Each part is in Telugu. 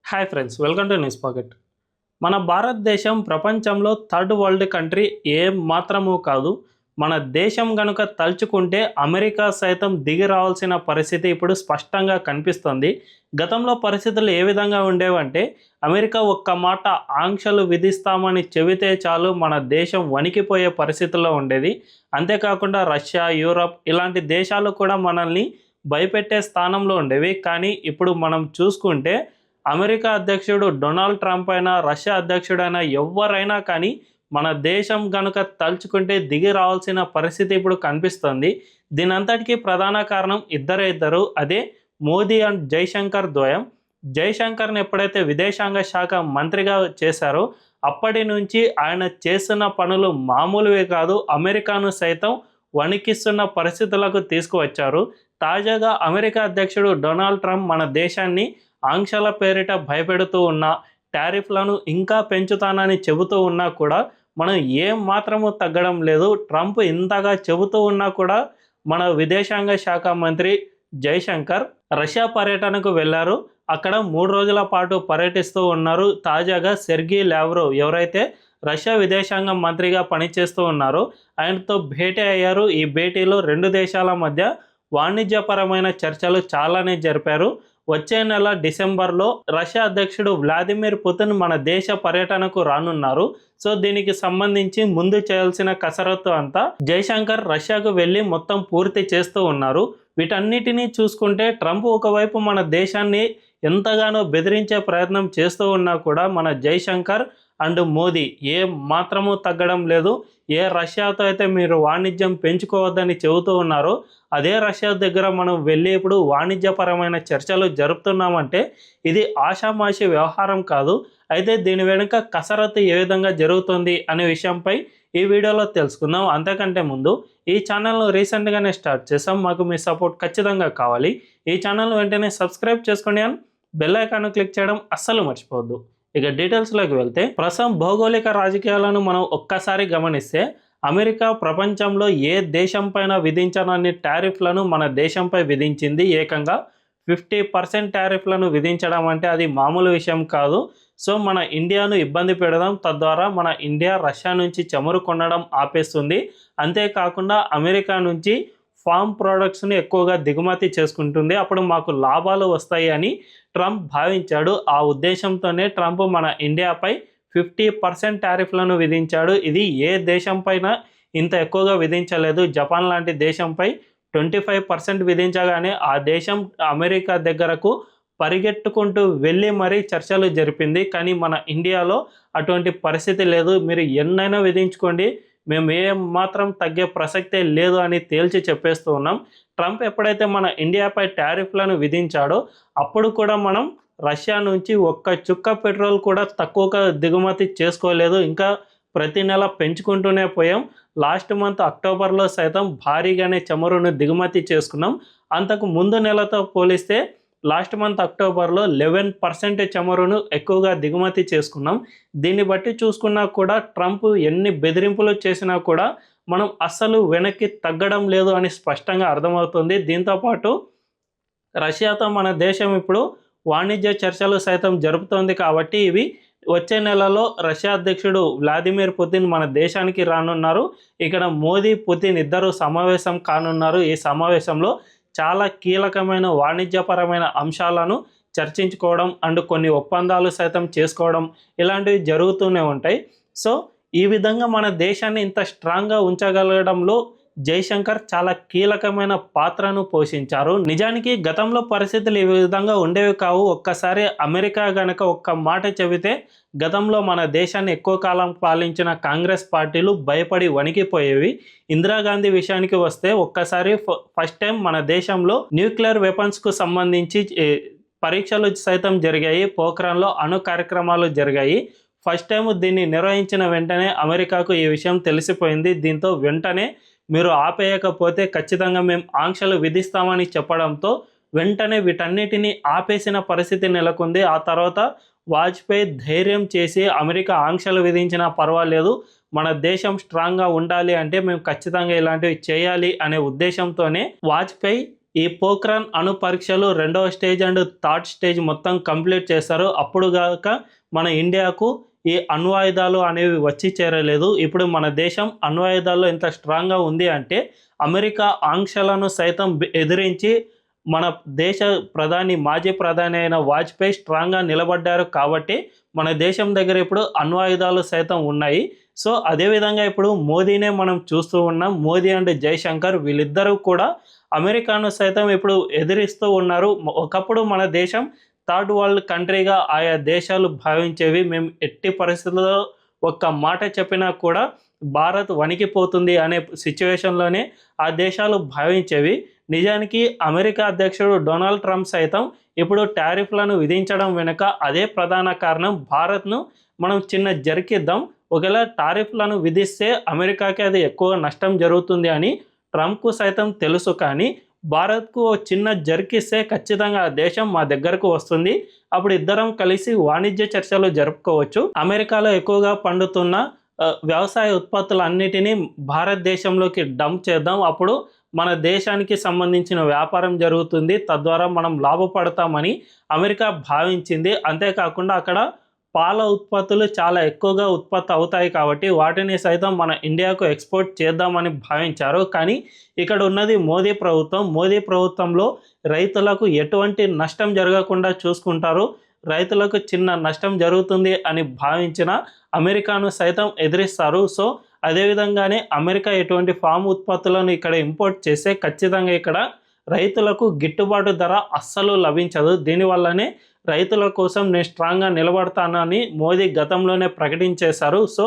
Hi friends, welcome to news pocket. మన భారతదేశం ప్రపంచంలో థర్డ్ వరల్డ్ కంట్రీ ఏం మాత్రమూ కాదు. మన దేశం గనుక తలుచుకుంటే అమెరికా సైతం దిగి రావాల్సిన పరిస్థితి ఇప్పుడు స్పష్టంగా కనిపిస్తుంది. గతంలో పరిస్థితులు ఏ విధంగా ఉండేవంటే, అమెరికా ఒక్క మాట ఆంక్షలు విధిస్తామని చెబితే చాలు మన దేశం వణికిపోయే పరిస్థితుల్లో ఉండేది. అంతేకాకుండా రష్యా, యూరప్ ఇలాంటి దేశాలు కూడా మనల్ని భయపెట్టే స్థానంలో ఉండేవి. కానీ ఇప్పుడు మనం చూసుకుంటే అమెరికా అధ్యక్షుడు డొనాల్డ్ ట్రంప్ అయినా, రష్యా అధ్యక్షుడైనా ఎవరైనా కానీ మన దేశం గనుక తలుచుకుంటే దిగి రావాల్సిన పరిస్థితి ఇప్పుడు కనిపిస్తుంది. దీనంతటికీ ప్రధాన కారణం ఇద్దరు, అదే మోదీ అండ్ జైశంకర్ ద్వయం. జైశంకర్ని ఎప్పుడైతే విదేశాంగ శాఖ మంత్రిగా చేశారో అప్పటి నుంచి ఆయన చేస్తున్న పనులు మామూలువే కాదు, అమెరికాను సైతం వణికిస్తున్న పరిస్థితులకు తీసుకువచ్చారు. తాజాగా అమెరికా అధ్యక్షుడు డొనాల్డ్ ట్రంప్ మన దేశాన్ని ఆంక్షల పేరిట భయపెడుతూ ఉన్నా, టారిఫ్లను ఇంకా పెంచుతానని చెబుతూ ఉన్నా కూడా మనం ఏం మాత్రము తగ్గడం లేదు. ట్రంప్ ఇంతగా చెబుతూ ఉన్నా కూడా మన విదేశాంగ శాఖ మంత్రి జైశంకర్ రష్యా పర్యటనకు వెళ్ళారు. అక్కడ 3 రోజుల పాటు పర్యటిస్తూ ఉన్నారు. తాజాగా సెర్గీ లావ్రోవ్ ఎవరైతే రష్యా విదేశాంగ మంత్రిగా పనిచేస్తూ ఉన్నారో ఆయనతో భేటీ అయ్యారు. ఈ భేటీలో 2 దేశాల మధ్య వాణిజ్యపరమైన చర్చలు చాలానే జరిపారు. వచ్చే నెల డిసెంబర్లో రష్యా అధ్యక్షుడు వ్లాదిమిర్ పుతిన్ మన దేశ పర్యటనకు రానున్నారు. సో దీనికి సంబంధించి ముందు చేయాల్సిన కసరత్తు అంతా జైశంకర్ రష్యాకు వెళ్ళి మొత్తం పూర్తి చేస్తూ ఉన్నారు. వీటన్నిటినీ చూసుకుంటే ట్రంప్ ఒకవైపు మన దేశాన్ని ఎంతగానో బెదిరించే ప్రయత్నం చేస్తూ ఉన్నా కూడా మన జైశంకర్ అండ్ మోదీ ఏ మాత్రమూ తగ్గడం లేదు. ఏ రష్యాతో అయితే మీరు వాణిజ్యం పెంచుకోవద్దని చెబుతూ ఉన్నారో అదే రష్యా దగ్గర మనం వెళ్ళి ఇప్పుడు వాణిజ్యపరమైన చర్చలు జరుపుతున్నామంటే ఇది ఆషామాషి వ్యవహారం కాదు. అయితే దీని వెనుక కసరత్తు ఏ విధంగా జరుగుతుంది అనే విషయంపై ఈ వీడియోలో తెలుసుకుందాం. అంతకంటే ముందు ఈ ఛానల్ను రీసెంట్గానే స్టార్ట్ చేసాం, మాకు మీ సపోర్ట్ ఖచ్చితంగా కావాలి. ఈ ఛానల్ వెంటనే సబ్స్క్రైబ్ చేసుకోండి అని బెల్ ఐకాన్ క్లిక్ చేయడం అస్సలు మర్చిపోవద్దు. ఇక డీటెయిల్స్లోకి వెళ్తే, ప్రస్తుతం భౌగోళిక రాజకీయాలను మనం ఒక్కసారి గమనిస్తే అమెరికా ప్రపంచంలో ఏ దేశం పైన విధించనన్ని టారిఫ్లను మన దేశంపై విధించింది. ఏకంగా 50% టారిఫ్లను విధించడం అంటే అది మామూలు విషయం కాదు. సో మన ఇండియాను ఇబ్బంది పెడదాం, తద్వారా మన ఇండియా రష్యా నుంచి చమురు కొనడం ఆపేస్తుంది. అంతేకాకుండా అమెరికా నుంచి ఫార్మ్ ప్రోడక్ట్స్ని ఎక్కువగా దిగుమతి చేసుకుంటుంది, అప్పుడు మాకు లాభాలు వస్తాయి అని ట్రంప్ భావించాడు. ఆ ఉద్దేశంతోనే ట్రంప్ మన ఇండియాపై 50% టారిఫ్లను విధించాడు. ఇది ఏ దేశం పైన ఇంత ఎక్కువగా విధించలేదు. జపాన్ లాంటి దేశంపై 25% విధించగానే ఆ దేశం అమెరికా దగ్గరకు పరిగెట్టుకుంటూ వెళ్ళి మరీ చర్చలు జరిపింది. కానీ మన ఇండియాలో అటువంటి పరిస్థితి లేదు. మీరు ఎన్నైనా విధించుకోండి, మేము ఏ మాత్రం తగ్గే ప్రసక్తే లేదు అని తేల్చి చెప్పేస్తూ ఉన్నాం. ట్రంప్ ఎప్పుడైతే మన ఇండియాపై టారిఫ్లను విధించాడో అప్పుడు కూడా మనం రష్యా నుంచి ఒక్క చుక్క పెట్రోల్ కూడా తక్కువగా దిగుమతి చేసుకోలేదు. ఇంకా ప్రతి నెల పెంచుకుంటూనే పోయాం. లాస్ట్ మంత్ అక్టోబర్లో సైతం భారీగానే చమురును దిగుమతి చేసుకున్నాం. అంతకు ముందు నెలతో పోలిస్తే లాస్ట్ మంత్ అక్టోబర్లో 11% చమురును ఎక్కువగా దిగుమతి చేసుకున్నాం. దీన్ని బట్టి చూసుకున్నా కూడా ట్రంప్ ఎన్ని బెదిరింపులు చేసినా కూడా మనం అస్సలు వెనక్కి తగ్గడం లేదు అని స్పష్టంగా అర్థమవుతుంది. దీంతోపాటు రష్యాతో మన దేశం ఇప్పుడు వాణిజ్య చర్చలు సైతం జరుపుతోంది. కాబట్టి ఇవి వచ్చే నెలలో రష్యా అధ్యక్షుడు వ్లాదిమిర్ పుతిన్ మన దేశానికి రానున్నారు. ఇక్కడ మోదీ, పుతిన్ ఇద్దరు సమావేశం కానున్నారు. ఈ సమావేశంలో చాలా కీలకమైన వాణిజ్యపరమైన అంశాలను చర్చించుకోవడం అండ్ కొన్ని ఒప్పందాలు సైతం చేసుకోవడం ఇలాంటివి జరుగుతూనే ఉంటాయి. సో ఈ విధంగా మన దేశాన్ని ఇంత స్ట్రాంగ్గా ఉంచగలగడంలో జైశంకర్ చాలా కీలకమైన పాత్రను పోషించారు. నిజానికి గతంలో పరిస్థితులు ఈ విధంగా ఉండేవి కావు. ఒక్కసారి అమెరికా గనక ఒక్క మాట చెబితే గతంలో మన దేశాన్ని ఎక్కువ కాలం పాలించిన కాంగ్రెస్ పార్టీలు భయపడి వణికిపోయేవి. ఇందిరాగాంధీ విషయానికి వస్తే ఒక్కసారి ఫస్ట్ టైం మన దేశంలో న్యూక్లియర్ వెపన్స్కు సంబంధించి పరీక్షలు సైతం జరిగాయి. పోఖ్రాన్లో అణు కార్యక్రమాలు జరిగాయి. ఫస్ట్ టైం దీన్ని నిర్వహించిన వెంటనే అమెరికాకు ఈ విషయం తెలిసిపోయింది. దీంతో వెంటనే మీరు ఆపేయకపోతే ఖచ్చితంగా మేము ఆంక్షలు విధిస్తామని చెప్పడంతో వెంటనే వీటన్నిటిని ఆపేసిన పరిస్థితి నెలకొంది. ఆ తర్వాత వాజ్పేయి ధైర్యం చేసి అమెరికా ఆంక్షలు విధించినా పర్వాలేదు, మన దేశం స్ట్రాంగ్గా ఉండాలి అంటే మేము ఖచ్చితంగా ఇలాంటివి చేయాలి అనే ఉద్దేశంతోనే వాజ్పేయి ఈ పోఖ్రాన్ అణు పరీక్షలు రెండవ స్టేజ్ అండ్ థర్డ్ స్టేజ్ మొత్తం కంప్లీట్ చేశారు. అప్పుడు గాక మన ఇండియాకు ఈ అణ్వాయుధాలు అనేవి వచ్చి చేరలేదు. ఇప్పుడు మన దేశం అణ్వాయుధాల్లో ఎంత స్ట్రాంగ్గా ఉంది అంటే అమెరికా ఆంక్షలను సైతం ఎదిరించి మన దేశ మాజీ ప్రధాని అయిన వాజ్పేయి స్ట్రాంగ్గా నిలబడ్డారు కాబట్టి మన దేశం దగ్గర ఇప్పుడు అణ్వాయుధాలు సైతం ఉన్నాయి. సో అదేవిధంగా ఇప్పుడు మోదీనే మనం చూస్తూ ఉన్నాం. మోదీ అండ్ జైశంకర్ వీళ్ళిద్దరూ కూడా అమెరికాను సైతం ఇప్పుడు ఎదిరిస్తూ ఉన్నారు. ఒకప్పుడు మన దేశం థర్డ్ వరల్డ్ కంట్రీగా ఆయా దేశాలు భావించేవి. మేము ఎట్టి పరిస్థితుల్లో ఒక్క మాట చెప్పినా కూడా భారత్ వణికిపోతుంది అనే సిచ్యువేషన్లోనే ఆ దేశాలు భావించేవి. నిజానికి అమెరికా అధ్యక్షుడు డొనాల్డ్ ట్రంప్ సైతం ఇప్పుడు టారిఫ్లను విధించడం వెనుక అదే ప్రధాన కారణం. భారత్ను మనం చిన్న జరికిద్దాం, ఒకవేళ టారిఫ్లను విధిస్తే అమెరికాకి అది ఎక్కువ నష్టం జరుగుతుంది అని ట్రంప్కు సైతం తెలుసు. కానీ భారత్కు చిన్న జరికిస్తే ఖచ్చితంగా ఆ దేశం మా దగ్గరకు వస్తుంది. అప్పుడు ఇద్దరం కలిసి వాణిజ్య చర్చలు జరుపుకోవచ్చు. అమెరికాలో ఎక్కువగా పండుతున్న వ్యవసాయ ఉత్పత్తులన్నిటినీ భారతదేశంలోకి డంప్ చేద్దాం. అప్పుడు మన దేశానికి సంబంధించిన వ్యాపారం జరుగుతుంది, తద్వారా మనం లాభపడతామని అమెరికా భావించింది. అంతేకాకుండా అక్కడ పాల ఉత్పత్తులు చాలా ఎక్కువగా ఉత్పత్తి అవుతాయి కాబట్టి వాటిని సైతం మన ఇండియాకు ఎక్స్పోర్ట్ చేద్దామని భావించారు. కానీ ఇక్కడ ఉన్నది మోదీ ప్రభుత్వం. మోదీ ప్రభుత్వంలో రైతులకు ఎటువంటి నష్టం జరగకుండా చూసుకుంటారు. రైతులకు చిన్న నష్టం జరుగుతుంది అని భావించిన అమెరికాను సైతం ఎదిరిస్తారు. సో అదేవిధంగానే అమెరికా ఎటువంటి ఫామ్ ఉత్పత్తులను ఇక్కడ ఇంపోర్ట్ చేస్తే ఖచ్చితంగా ఇక్కడ రైతులకు గిట్టుబాటు ధర అస్సలు లభించదు. దీనివల్లనే రైతుల కోసం నేను స్ట్రాంగ్గా నిలబడతానని మోదీ గతంలోనే ప్రకటించేశారు. సో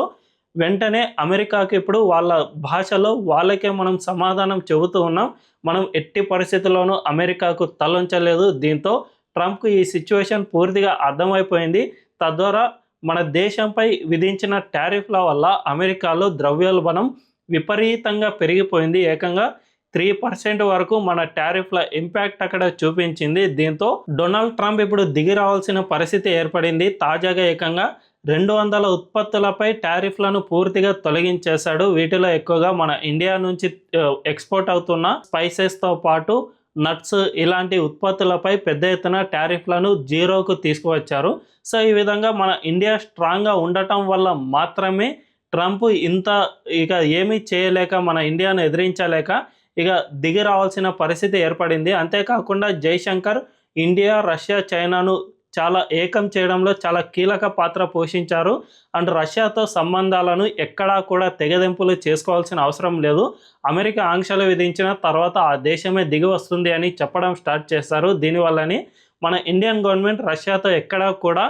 వెంటనే అమెరికాకి ఇప్పుడు వాళ్ళ భాషలో వాళ్ళకే మనం సమాధానం చెబుతూ ఉన్నాం. మనం ఎట్టి పరిస్థితుల్లోనూ అమెరికాకు తలొంచలేదు. దీంతో ట్రంప్కు ఈ సిచ్యువేషన్ పూర్తిగా అర్థమైపోయింది. తద్వారా మన దేశంపై విధించిన టారిఫ్ల వల్ల అమెరికాలో ద్రవ్యోల్బణం విపరీతంగా పెరిగిపోయింది. ఏకంగా 3% వరకు మన టారిఫ్ల ఇంపాక్ట్ అక్కడ చూపించింది. దీంతో డొనాల్డ్ ట్రంప్ ఇప్పుడు దిగి రావాల్సిన పరిస్థితి ఏర్పడింది. తాజాగా ఏకంగా 200 ఉత్పత్తులపై టారిఫ్లను పూర్తిగా తొలగించేశాడు. వీటిలో ఎక్కువగా మన ఇండియా నుంచి ఎక్స్పోర్ట్ అవుతున్న స్పైసెస్తో పాటు నట్స్ ఇలాంటి ఉత్పత్తులపై పెద్ద ఎత్తున టారిఫ్లను జీరోకు తీసుకువచ్చారు. సో ఈ విధంగా మన ఇండియా స్ట్రాంగ్గా ఉండటం వల్ల మాత్రమే ట్రంప్ ఇక ఏమీ చేయలేక మన ఇండియాను ఎదిరించలేక ఇక దిగి రావాల్సిన పరిస్థితి ఏర్పడింది. అంతేకాకుండా జైశంకర్ ఇండియా, రష్యా, చైనాను చాలా ఏకం చేయడంలో చాలా కీలక పాత్ర పోషించారు. అండ్ రష్యాతో సంబంధాలను ఎక్కడా కూడా తెగదెంపులు చేసుకోవాల్సిన అవసరం లేదు. అమెరికా ఆంక్షలు విధించిన తర్వాత ఆ దేశమే దిగి వస్తుంది అని చెప్పడం స్టార్ట్ చేశారు. దీనివల్లనే మన ఇండియన్ గవర్నమెంట్ రష్యాతో ఎక్కడా కూడా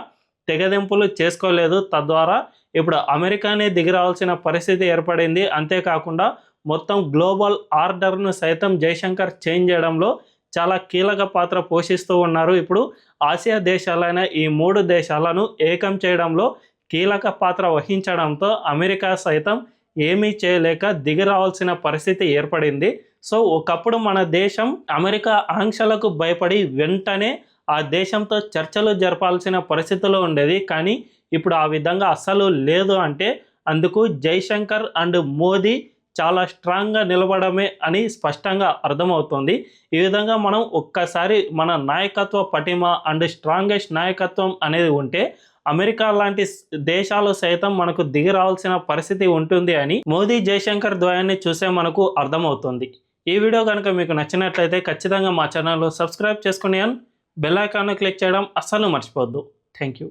తెగదెంపులు చేసుకోలేదు. తద్వారా ఇప్పుడు అమెరికానే దిగి రావాల్సిన పరిస్థితి ఏర్పడింది. అంతేకాకుండా మొత్తం గ్లోబల్ ఆర్డర్ను సైతం జైశంకర్ చేంజ్ చేయడంలో చాలా కీలక పాత్ర పోషిస్తూ ఉన్నారు. ఇప్పుడు ఆసియా దేశాలైన ఈ 3 దేశాలను ఏకం చేయడంలో కీలక పాత్ర వహించడంతో అమెరికా సైతం ఏమీ చేయలేక దిగి రావాల్సిన పరిస్థితి ఏర్పడింది. సో ఒకప్పుడు మన దేశం అమెరికా ఆంక్షలకు భయపడి వెంటనే ఆ దేశంతో చర్చలు జరపాల్సిన పరిస్థితిలో ఉండేది. కానీ ఇప్పుడు ఆ విధంగా అస్సలు లేదు. అంటే అందుకు జైశంకర్ అండ్ మోదీ చాలా స్ట్రాంగ్గా నిలబడమే అని స్పష్టంగా అర్థమవుతుంది. ఈ విధంగా మనం ఒక్కసారి మన నాయకత్వ పటిమ అండ్ స్ట్రాంగెస్ట్ నాయకత్వం అనేది ఉంటే అమెరికా లాంటి దేశాలు సైతం మనకు దిగి రావాల్సిన పరిస్థితి ఉంటుంది అని మోదీ జైశంకర్ ద్వయాన్ని చూసే మనకు అర్థమవుతుంది. ఈ వీడియో కనుక మీకు నచ్చినట్లయితే ఖచ్చితంగా మా ఛానల్లో సబ్స్క్రైబ్ చేసుకుని బెల్ ఐకాన్ను క్లిక్ చేయడం అస్సలు మర్చిపోవద్దు. Thank you.